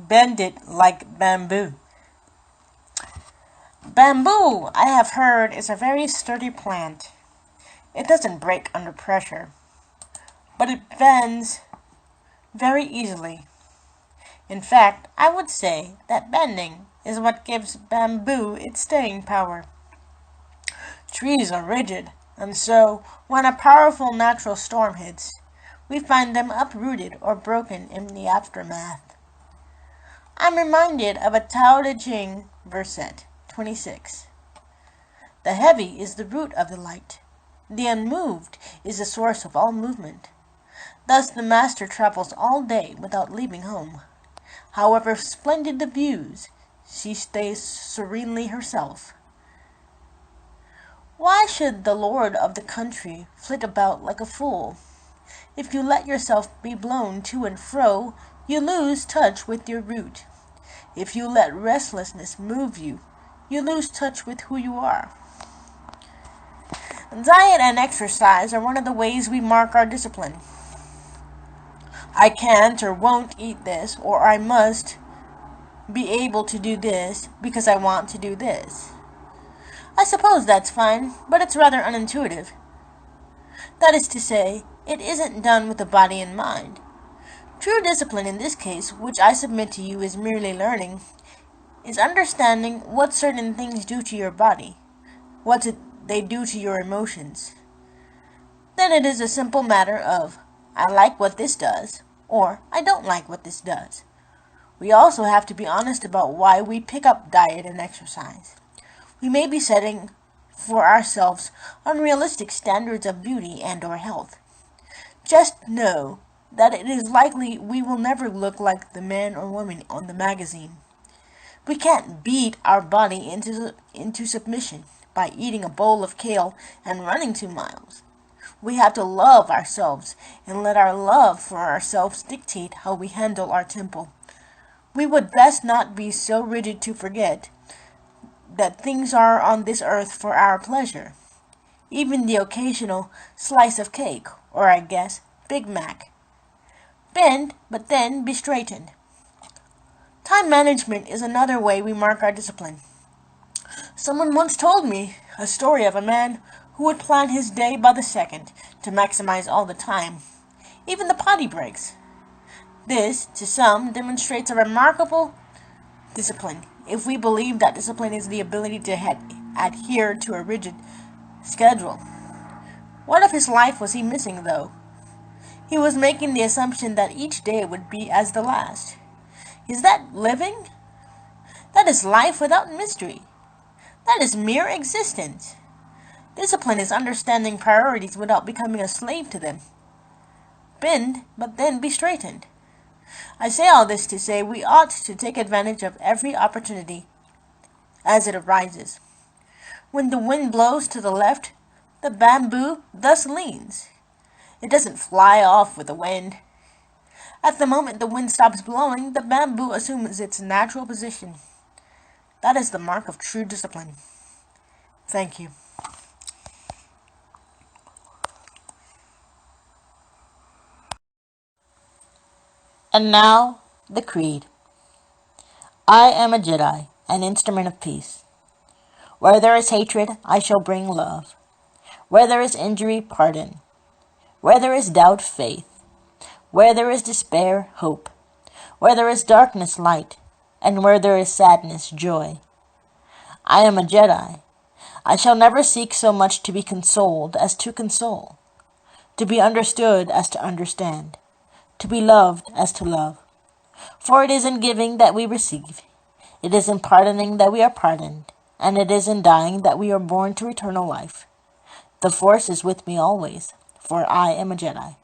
bend it like bamboo. Bamboo, I have heard, is a very sturdy plant. It doesn't break under pressure, but it bends very easily. In fact, I would say that bending is what gives bamboo its staying power. Trees are rigid, and so, when a powerful natural storm hits, we find them uprooted or broken in the aftermath. I'm reminded of a Tao Te Ching verset 26. The heavy is the root of the light. The unmoved is the source of all movement. Thus the master travels all day without leaving home. However splendid the views, she stays serenely herself. Why should the lord of the country flit about like a fool? If you let yourself be blown to and fro, you lose touch with your root. If you let restlessness move you, you lose touch with who you are. Diet and exercise are one of the ways we mark our discipline. I can't or won't eat this, or I must be able to do this because I want to do this. I suppose that's fine, but it's rather unintuitive. That is to say, it isn't done with the body in mind. True discipline in this case, which I submit to you is merely learning, is understanding what certain things do to your body, what they do to your emotions. Then it is a simple matter of, I like what this does, or I don't like what this does. We also have to be honest about why we pick up diet and exercise. We may be setting for ourselves unrealistic standards of beauty and or health. Just know that it is likely we will never look like the man or woman on the magazine. We can't beat our body into submission by eating a bowl of kale and running 2 miles. We have to love ourselves and let our love for ourselves dictate how we handle our temple. We would best not be so rigid to forget that things are on this earth for our pleasure. Even the occasional slice of cake, or I guess, Big Mac. Bend, but then be straightened. Time management is another way we mark our discipline. Someone once told me a story of a man who would plan his day by the second to maximize all the time, even the potty breaks. This, to some, demonstrates a remarkable discipline, if we believe that discipline is the ability to adhere to a rigid schedule. What of his life was he missing, though? He was making the assumption that each day would be as the last. Is that living? That is life without mystery. That is mere existence. Discipline is understanding priorities without becoming a slave to them. Bend, but then be straightened. I say all this to say we ought to take advantage of every opportunity as it arises. When the wind blows to the left, the bamboo thus leans. It doesn't fly off with the wind. At the moment the wind stops blowing, the bamboo assumes its natural position. That is the mark of true discipline. Thank you. And now, the Creed. I am a Jedi, an instrument of peace. Where there is hatred, I shall bring love. Where there is injury, pardon. Where there is doubt, faith. Where there is despair, hope. Where there is darkness, light. And where there is sadness, joy. I am a Jedi. I shall never seek so much to be consoled as to console, to be understood as to understand, to be loved as to love. For it is in giving that we receive, it is in pardoning that we are pardoned, and it is in dying that we are born to eternal life. The Force is with me always, for I am a Jedi.